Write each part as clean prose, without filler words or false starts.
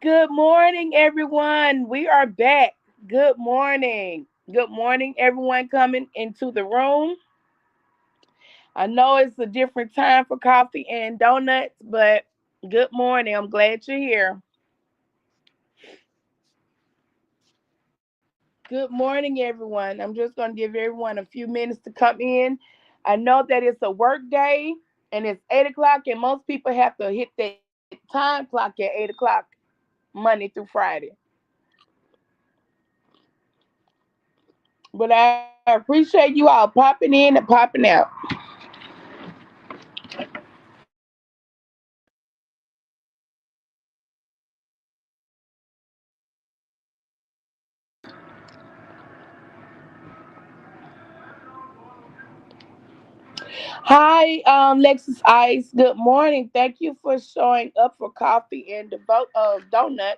Good morning, everyone. We are back. Good morning. Good morning, everyone coming into the room. I know it's a different time for coffee and donuts, but good morning. I'm glad you're here. Good morning, everyone. I'm just going to give everyone a few minutes to come in. I know that it's a work day and it's 8 o'clock, and most people have to hit that time clock at 8 o'clock Monday through Friday. But I appreciate you all popping in and popping out. Hi, Lexus Ice. Good morning. Thank you for showing up for coffee and the vote of donut.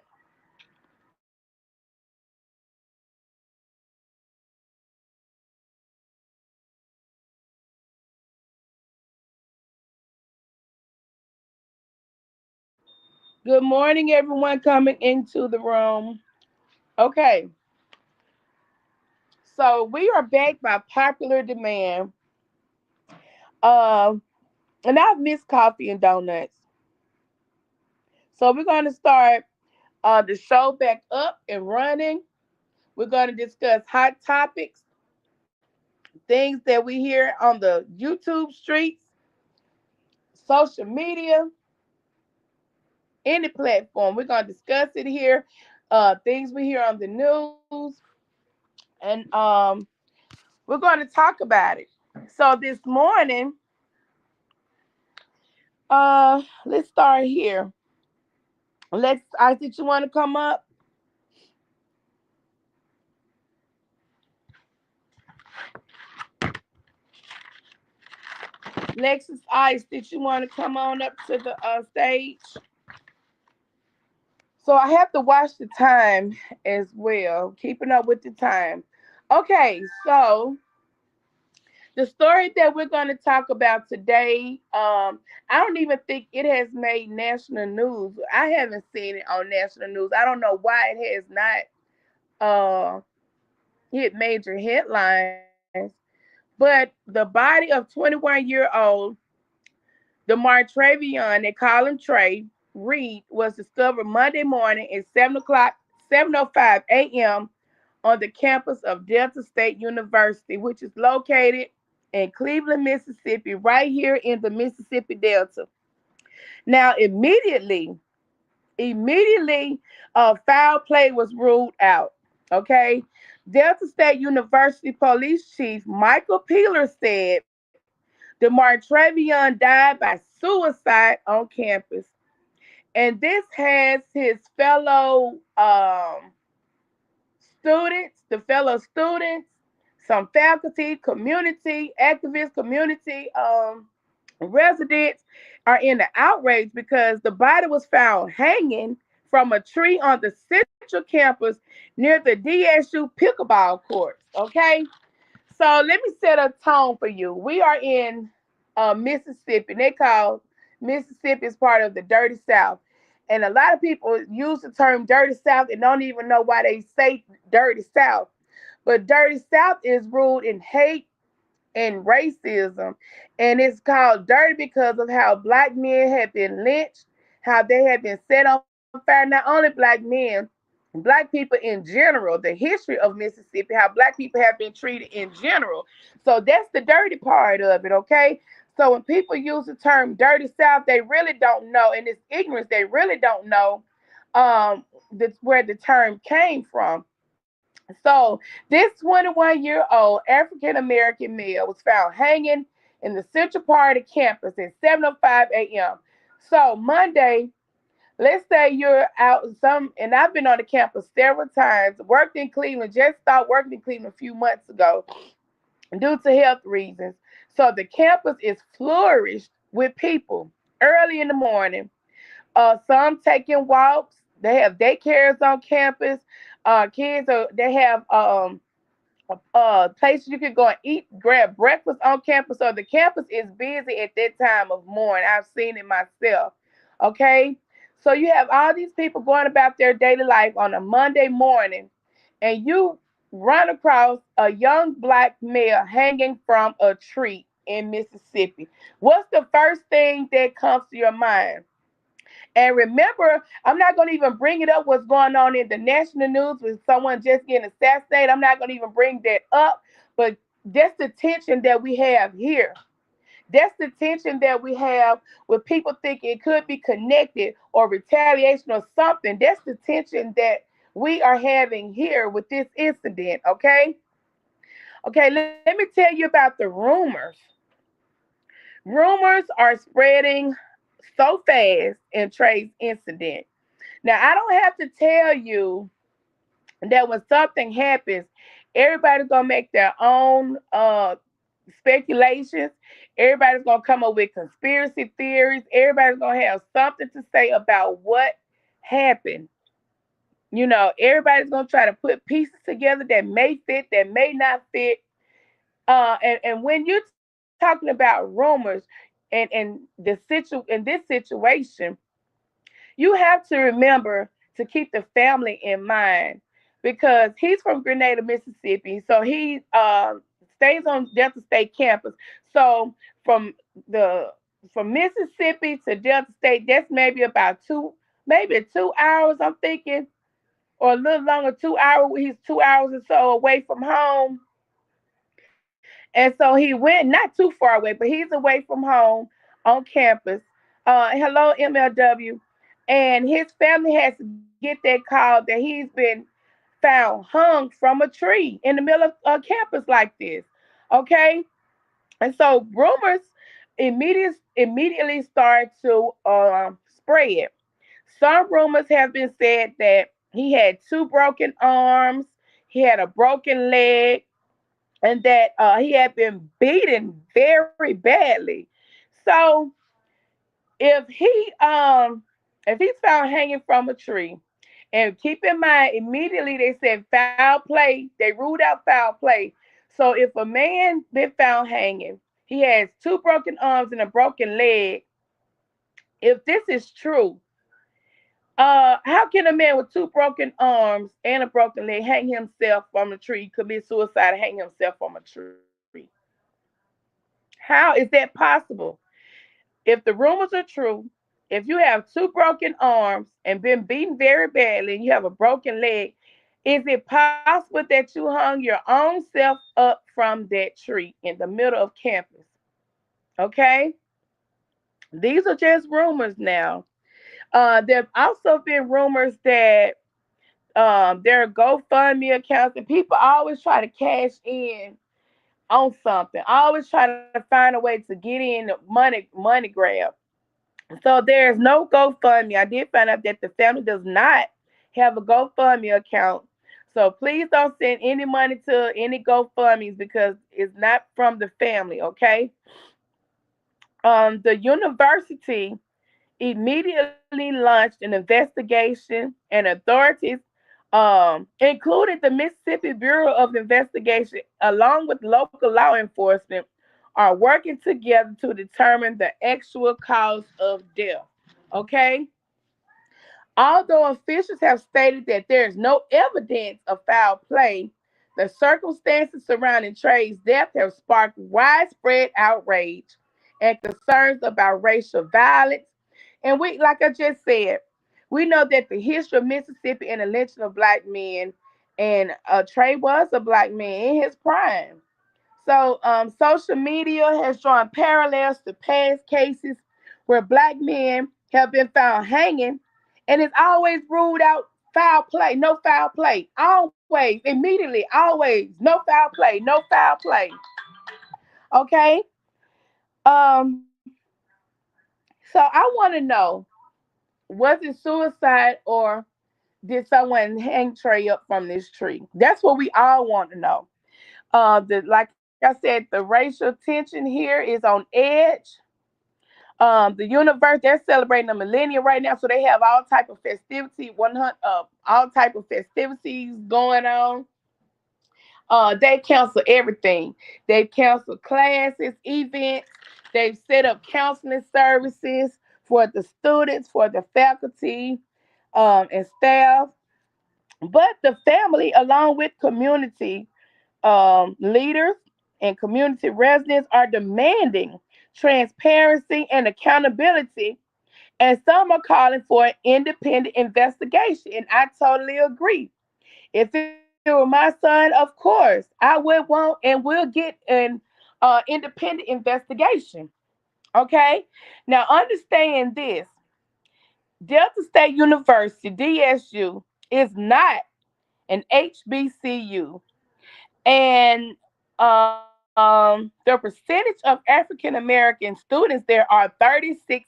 Good morning, everyone coming into the room. Okay, so we are back by popular demand. Uh, and I've missed coffee and donuts. So we're going to start the show back up and running. We're going to discuss hot topics, things that we hear on the YouTube streets, social media, any platform. We're going to discuss it here, things we hear on the news, and we're going to talk about it. So this morning, let's start here. I think you want to come up. Lexus Ice, did you want to come on up to the stage? So I have to watch the time as well, keeping up with the time. Okay, so the story that we're going to talk about today, I don't even think it has made national news. I haven't seen it on national news. I don't know why it has not hit major headlines. But the body of 21-year-old DeMar Travion, they call him Trey Reed, was discovered Monday morning at 7:05 a.m. on the campus of Delta State University, which is located in Cleveland, Mississippi, right here in the Mississippi Delta. Now, immediately, foul play was ruled out. Okay. Delta State University Police Chief Michael Peeler said DeMar Travion died by suicide on campus. And this has his fellow students, some faculty, community, activists, community residents are in the outrage because the body was found hanging from a tree on the central campus near the DSU pickleball courts. Okay, so let me set a tone for you. We are in Mississippi. They call Mississippi is part of the Dirty South. And a lot of people use the term Dirty South and don't even know why they say Dirty South. But Dirty South is ruled in hate and racism. And it's called dirty because of how black men have been lynched, how they have been set on fire. Not only black men, black people in general, the history of Mississippi, how black people have been treated in general. So that's the dirty part of it, okay? So when people use the term dirty South, they really don't know, and it's ignorance, they really don't know that's where the term came from. So this 21-year-old African American male was found hanging in the central part of campus at 7:05 a.m. So Monday, let's say you're out some, and I've been on the campus several times, worked in Cleveland, just started working in Cleveland a few months ago due to health reasons. So the campus is flourished with people early in the morning. Some taking walks. They have daycares on campus. They have places you can go and eat, grab breakfast on campus. So the campus is busy at that time of morning. I've seen it myself. Okay. So you have all these people going about their daily life on a Monday morning, and you run across a young black male hanging from a tree in Mississippi. What's the first thing that comes to your mind? And remember, I'm not going to even bring it up what's going on in the national news with someone just getting assassinated. I'm not going to even bring that up, but that's the tension that we have here. That's the tension that we have with people thinking it could be connected or retaliation or something. That's the tension that we are having here with this incident, okay? Okay, let me tell you about the rumors. Rumors are spreading so fast in Trey's incident. Now, I don't have to tell you that when something happens, everybody's gonna make their own speculations. Everybody's gonna come up with conspiracy theories. Everybody's gonna have something to say about what happened. Everybody's gonna try to put pieces together that may fit, that may not fit. And when you're talking about rumors in this situation, you have to remember to keep the family in mind because he's from Grenada, Mississippi. So he stays on Delta State campus. So from the from Mississippi to Delta State, that's maybe about maybe 2 hours, I'm thinking, or a little longer, 2 hours. He's 2 hours or so away from home. And so he went not too far away, but he's away from home on campus. Hello, MLW. And his family has to get that call that he's been found hung from a tree in the middle of campus like this. Okay? And so rumors immediately start to spread. Some rumors have been said that he had two broken arms, he had a broken leg, and that he had been beaten very badly. So if he's found hanging from a tree, and keep in mind, immediately they said foul play. They ruled out foul play. So if a man been found hanging, he has two broken arms and a broken leg. If this is true, how can a man with two broken arms and a broken leg hang himself from a tree, commit suicide, and hang himself from a tree? How is that possible? If the rumors are true, if you have two broken arms and been beaten very badly and you have a broken leg, is it possible that you hung your own self up from that tree in the middle of campus? Okay? These are just rumors now. There have also been rumors that there are GoFundMe accounts and people always try to cash in on something. Always try to find a way to get in money grab. So there's no GoFundMe. I did find out that the family does not have a GoFundMe account. So please don't send any money to any GoFundMe's because it's not from the family, okay? The university immediately launched an investigation, and authorities, including the Mississippi Bureau of Investigation, along with local law enforcement, are working together to determine the actual cause of death. Okay? Although officials have stated that there is no evidence of foul play, the circumstances surrounding Trey's death have sparked widespread outrage and concerns about racial violence. And we, like I just said, we know that the history of Mississippi and the lynching of black men, and Trey was a black man in his prime. So, social media has drawn parallels to past cases where black men have been found hanging, and it's always ruled out foul play, no foul play. Always, immediately, always, no foul play, no foul play. Okay? Um, so I want to know, was it suicide or did someone hang Trey up from this tree? That's what we all want to know. Like I said, the racial tension here is on edge. The universe, they're celebrating the millennium right now, so they have all type of festivity, 100, all type of festivities going on. They cancel everything. They've canceled classes, events. They've set up counseling services for the students, for the faculty, and staff, but the family, along with community leaders and community residents, are demanding transparency and accountability, and some are calling for an independent investigation. And I totally agree. If it were my son, of course, I would want and will get an independent investigation. Okay? Now, understand this: Delta State University, DSU, is not an HBCU. And the percentage of African American students there are 36%.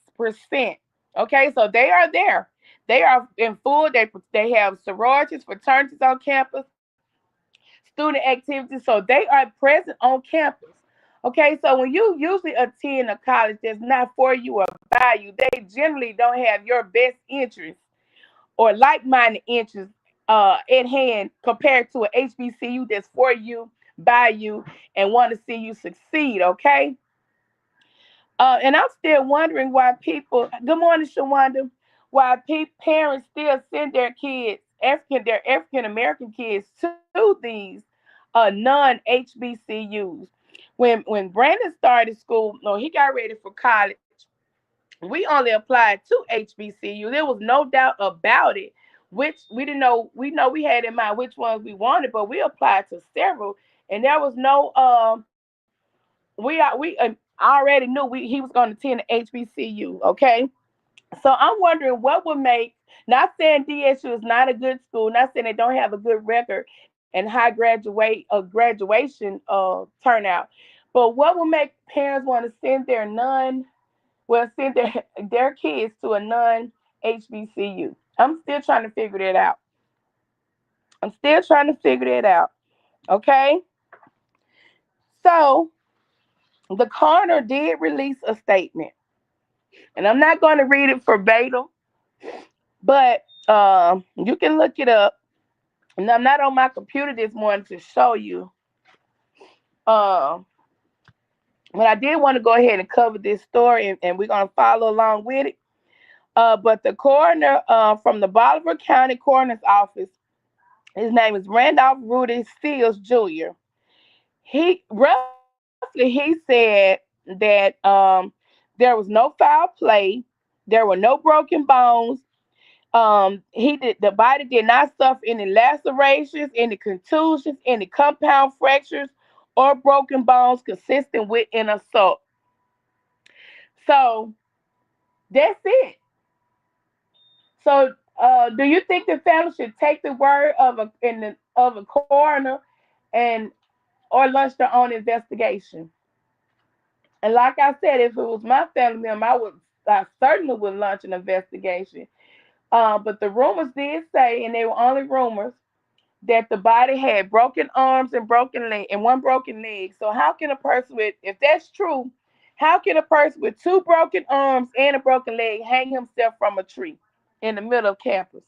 Okay, so they are there. They are in full. They have sororities, fraternities on campus, student activities. So they are present on campus. Okay, so when you usually attend a college that's not for you or by you, they generally don't have your best interest or like-minded interests at hand compared to an HBCU that's for you, by you, and want to see you succeed. Okay. And I'm still wondering why people. Good morning, Shawanda. Why parents still send their African American kids to these non HBCUs. When Brandon started school, no, he got ready for college. We only applied to HBCU. There was no doubt about it. Which we didn't know. We know we had in mind which ones we wanted, but we applied to several, and there was no. We already knew he was going to attend the HBCU. Okay, so I'm wondering what would make. Not saying DSU is not a good school. Not saying they don't have a good record and high graduation turnout, but what would make parents want to send their non send their kids to a non HBCU. I'm still trying to figure that out. I'm still trying to figure that out. Okay. So the coroner did release a statement, and I'm not going to read it verbatim, but you can look it up. And I'm not on my computer this morning to show you. Um, but I did want to go ahead and cover this story, and we're going to follow along with it. But the coroner from the Bolivar County Coroner's Office, his name is Randolph Rudy Seals Jr. He said that there was no foul play, there were no broken bones. The body did not suffer any lacerations, any contusions, any compound fractures, or broken bones consistent with an assault. So that's it. So, do you think the family should take the word of a coroner and or launch their own investigation? And like I said, if it was my family member, I certainly would launch an investigation. But the rumors did say, and they were only rumors, that the body had broken arms and broken leg and one broken leg. So how can a person with, if that's true, how can a person with two broken arms and a broken leg hang himself from a tree in the middle of campus?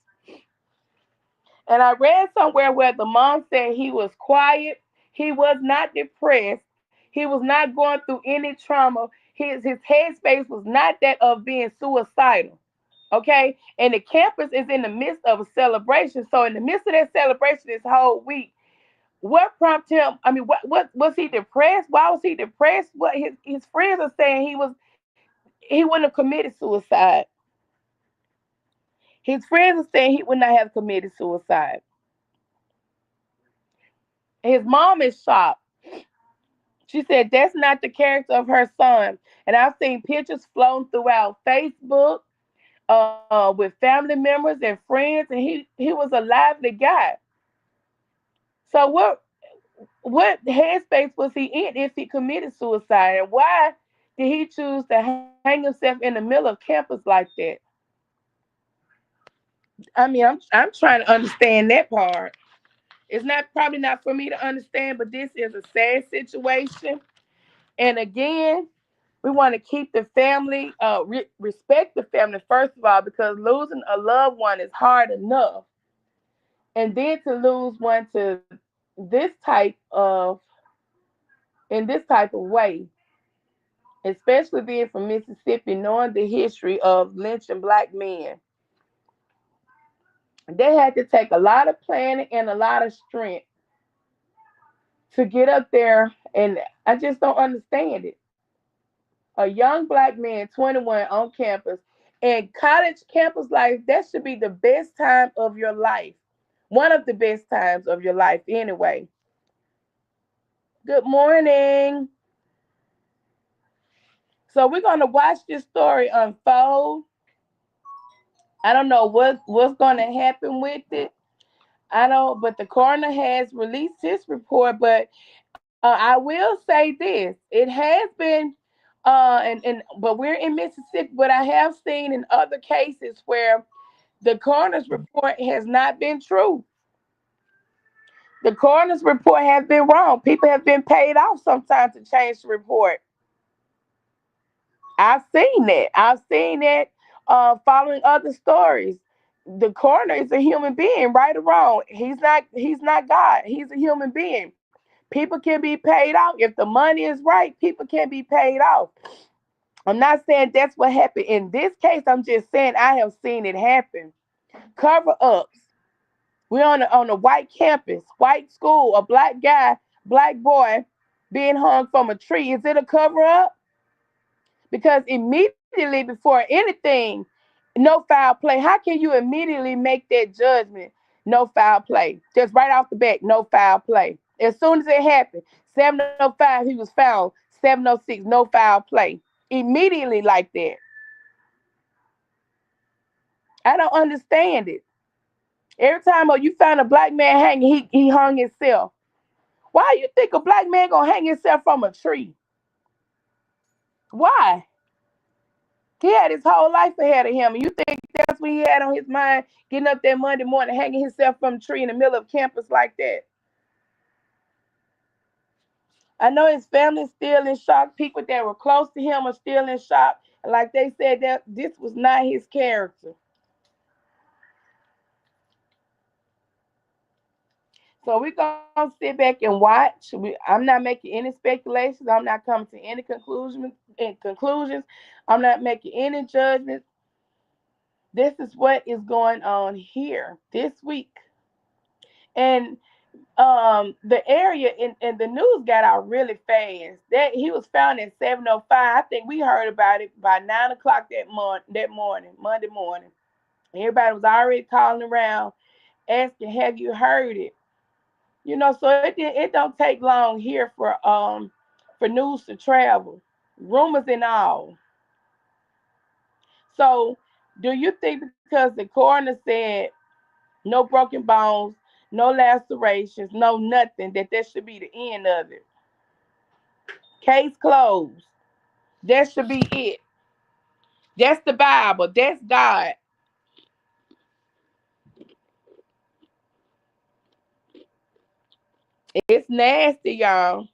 And I read somewhere where the mom said he was quiet, he was not depressed, he was not going through any trauma. His headspace was not that of being suicidal. Okay, and the campus is in the midst of a celebration. So in the midst of that celebration this whole week, what prompted him? I mean, what was he depressed? Why was he depressed? What his friends are saying he wouldn't have committed suicide. His friends are saying he would not have committed suicide. His mom is shocked. She said that's not the character of her son. And I've seen pictures flown throughout Facebook with family members and friends, and he was a lively guy. So what headspace was he in if he committed suicide, and why did he choose to hang himself in the middle of campus like that? I mean, I'm trying to understand that part. It's not probably not for me to understand, but this is a sad situation. And again, we want to keep the family, respect the family first of all, because losing a loved one is hard enough, and then to lose one to this type of in this type of way especially being from Mississippi, knowing the history of lynching black men. They had to take a lot of planning and a lot of strength to get up there, and I just don't understand it. A young black man, 21, on campus, and college campus life, that should be the best time of your life. One of the best times of your life, anyway. Good morning. So we're gonna watch this story unfold. I don't know what's gonna happen with it. I don't, but the coroner has released his report. But I will say this: it has been, but we're in Mississippi. But I have seen in other cases where the coroner's report has not been true. The coroner's report has been wrong. People have been paid off sometimes to change the report. I've seen that. I've seen that following other stories. The coroner is a human being, right or wrong. He's not God. He's a human being. People can be paid off. If the money is right, people can be paid off. I'm not saying that's what happened in this case. I'm just saying I have seen it happen. Cover ups. We're on a white campus, white school, a black guy, black boy being hung from a tree. Is it a cover up? Because immediately before anything, no foul play. How can you immediately make that judgment? No foul play. Just right off the bat, no foul play. As soon as it happened, 7:05 he was found. 7:06, no foul play. Immediately like that. I don't understand it. Every time you find a black man hanging, he hung himself. Why you think a black man gonna hang himself from a tree? Why? He had his whole life ahead of him. And you think that's what he had on his mind, getting up that Monday morning, hanging himself from a tree in the middle of campus like that? I know his family's still in shock. People that were close to him are still in shock. And like they said, that this was not his character. So we're gonna sit back and watch. I'm not making any speculations. I'm not coming to any conclusions. I'm not making any judgments. This is what is going on here this week. And the area and the news got out really fast. That he was found at 7:05. I think we heard about it by 9 o'clock that morning, Monday morning. Everybody was already calling around asking, "Have you heard it?" So it don't take long here for news to travel, rumors and all. So do you think because the coroner said no broken bones, no lacerations, no nothing, that should be the end of it? Case closed. That should be it. That's the Bible. That's God. It's nasty, y'all.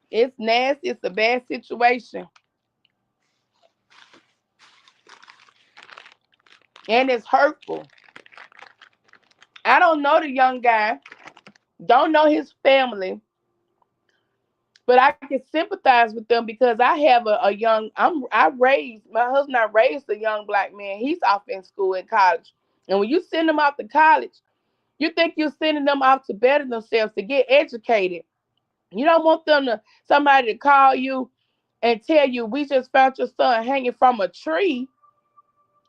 It's nasty. It's a bad situation. And it's hurtful. I don't know the young guy, don't know his family, but I can sympathize with them because I have a young I raised my husband. I raised a young black man. He's off in school in college. And when you send them off to college, you think you're sending them off to better themselves, to get educated. You don't want them to somebody to call you and tell you we just found your son hanging from a tree.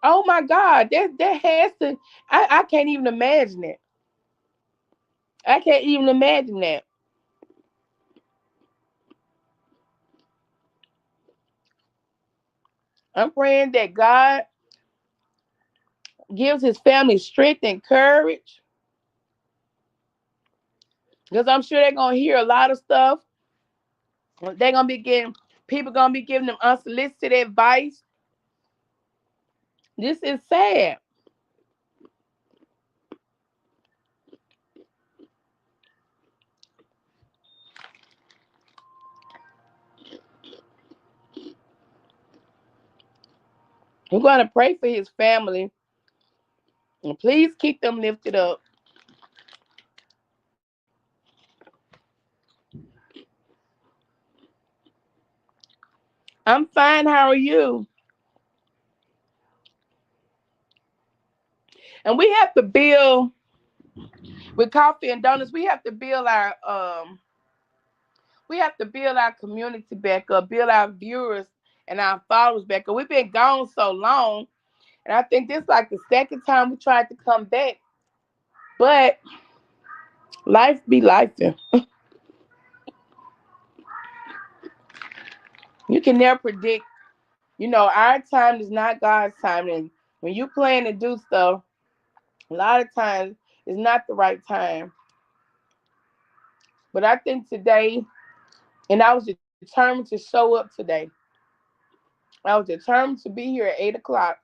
Oh my God, that has to. I can't even imagine it. I can't even imagine that. I'm praying that God gives his family strength and courage, because I'm sure they're gonna hear a lot of stuff. They're gonna be getting people gonna be giving them unsolicited advice. This is sad. We're gonna pray for his family and please keep them lifted up. I'm fine. How are you? And we have to build with coffee and donuts. We have to build our community back up, build our viewers and our followers back up. We've been gone so long, and I think this is like the second time we tried to come back, but life be life. You can never predict. Our time is not God's time, and when you plan to do stuff, a lot of times it's not the right time. But I think today, and I was determined to show up today. I was determined to be here at 8 o'clock.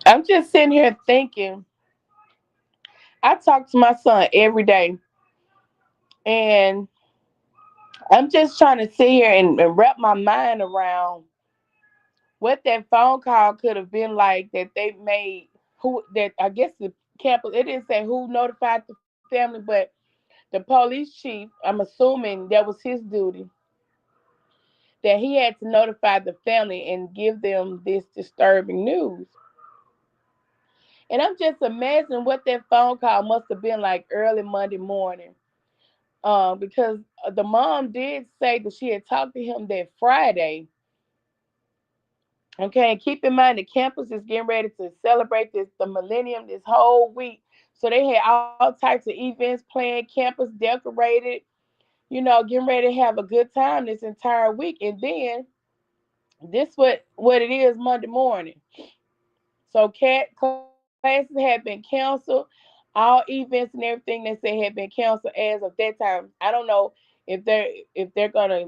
I'm just sitting here thinking. I talk to my son every day, and I'm just trying to sit here and wrap my mind around what that phone call could have been like that they made. Who that I guess the campus. It didn't say who notified the family, but the police chief. I'm assuming that was his duty, that he had to notify the family and give them this disturbing news. And I'm just imagining what that phone call must have been like early Monday morning. Because the mom did say that she had talked to him that Friday. Okay, and keep in mind the campus is getting ready to celebrate the millennium this whole week. So they had all types of events planned, campus decorated, getting ready to have a good time this entire week. And then this what it is Monday morning. So classes had been canceled. All events and everything that they had been canceled as of that time. I don't know if they're gonna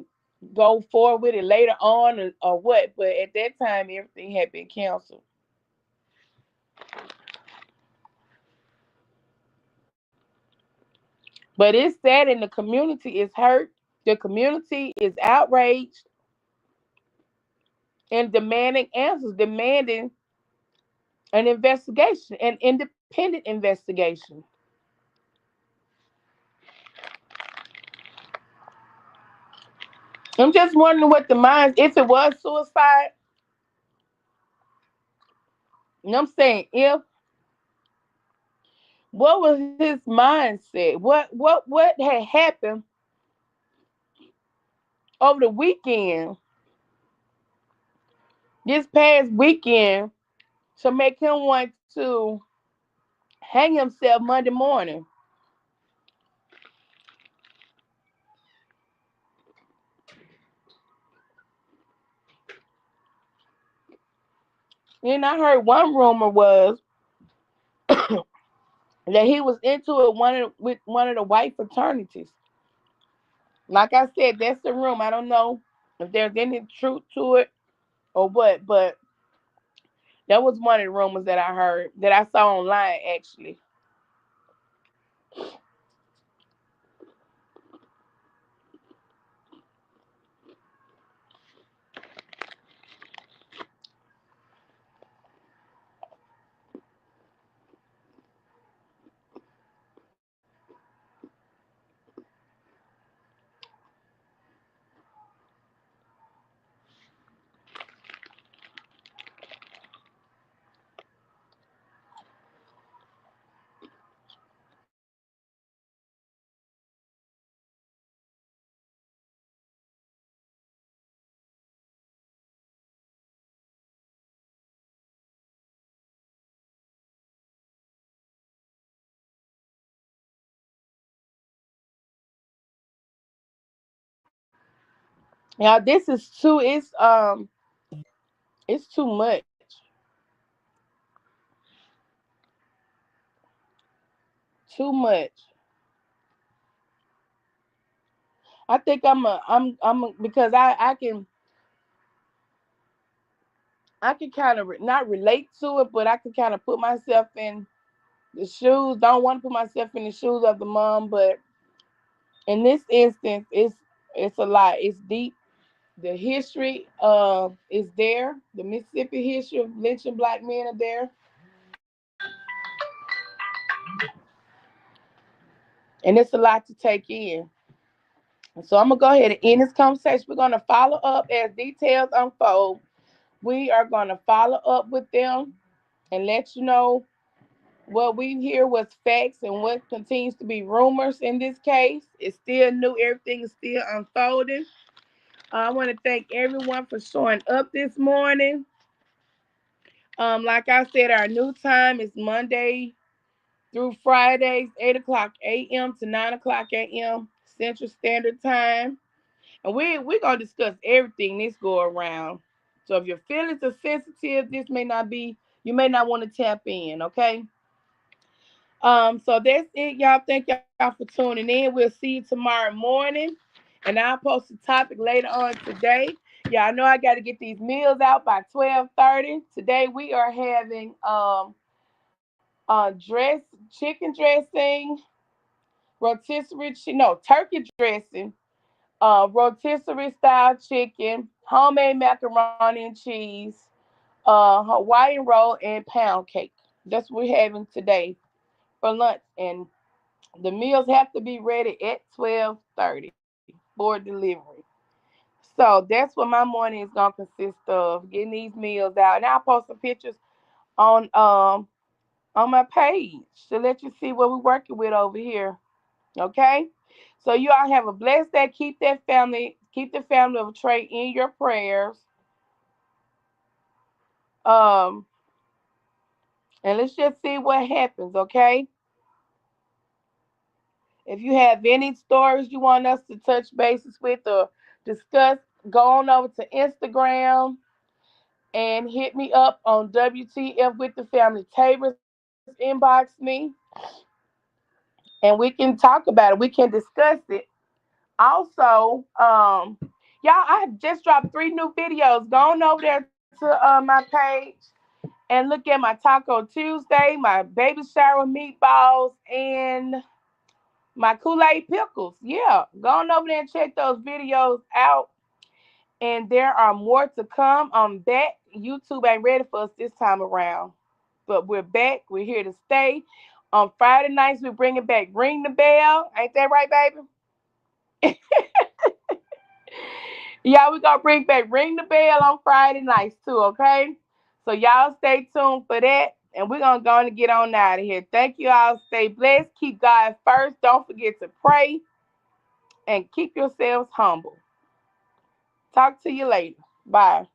go forward with it later on or what, but at that time everything had been canceled. But it's sad and the community is hurt. The community is outraged and demanding answers, demanding an investigation, an independent investigation. I'm just wondering what the minds, if it was suicide, I'm saying if, what was his mindset? What had happened over the weekend, this past weekend, to make him want to hang himself Monday morning? And I heard one rumor was that he was into it with one of the white fraternities. Like I said, that's the room. I don't know if there's any truth to it or what, but that was one of the rumors that I heard that I saw online actually. Now this is too. It's too much. Too much. I think because I can kind of not relate to it, but I can kind of put myself in the shoes. Don't want to put myself in the shoes of the mom, but in this instance, it's a lot. It's deep. The history is there. The Mississippi history of lynching black men are there, and it's a lot to take in. So I'm gonna go ahead and end this conversation. We're gonna follow up as details unfold. We are gonna follow up with them and let you know what we hear was facts and what continues to be rumors in this case. It's still new. Everything is still unfolding. I want to thank everyone for showing up this morning. Like I said, our new time is Monday through Fridays, 8 o'clock a.m. to 9 o'clock a.m. Central Standard Time. And we're going to discuss everything this go around. So if your feelings are sensitive, this may not be, you may not want to tap in, okay? So that's it, y'all. Thank y'all for tuning in. We'll see you tomorrow morning. And I'll post a topic later on today. Y'all know I gotta get these meals out by 12:30. Today we are having dress chicken dressing, turkey dressing, rotisserie style chicken, homemade macaroni and cheese, Hawaiian roll, and pound cake. That's what we're having today for lunch. And the meals have to be ready at 12:30 for delivery. So that's what my morning is gonna consist of, getting these meals out. And I'll post some pictures on um on my page to let you see what we're working with over here. Okay? So you all have a blessed day. Keep the family of Trey in your prayers. Um, and let's just see what happens, okay? If you have any stories you want us to touch bases with or discuss, go on over to Instagram and hit me up on WTF with the family. Tables inbox me and we can talk about it. We can discuss it. Also, y'all, I just dropped 3 new videos. Go on over there to my page and look at my Taco Tuesday, my baby shower meatballs, and my Kool-Aid pickles. Yeah, go on over there and check those videos out. And there are more to come. I'm back. YouTube ain't ready for us this time around. But we're back. We're here to stay. On Friday nights, we're bringing back Ring the Bell. Ain't that right, baby? Yeah, we're going to bring back Ring the Bell on Friday nights, too, okay? So y'all stay tuned for that. And we're going to go and get on out of here. Thank you all. Stay blessed. Keep God first. Don't forget to pray and keep yourselves humble. Talk to you later. Bye.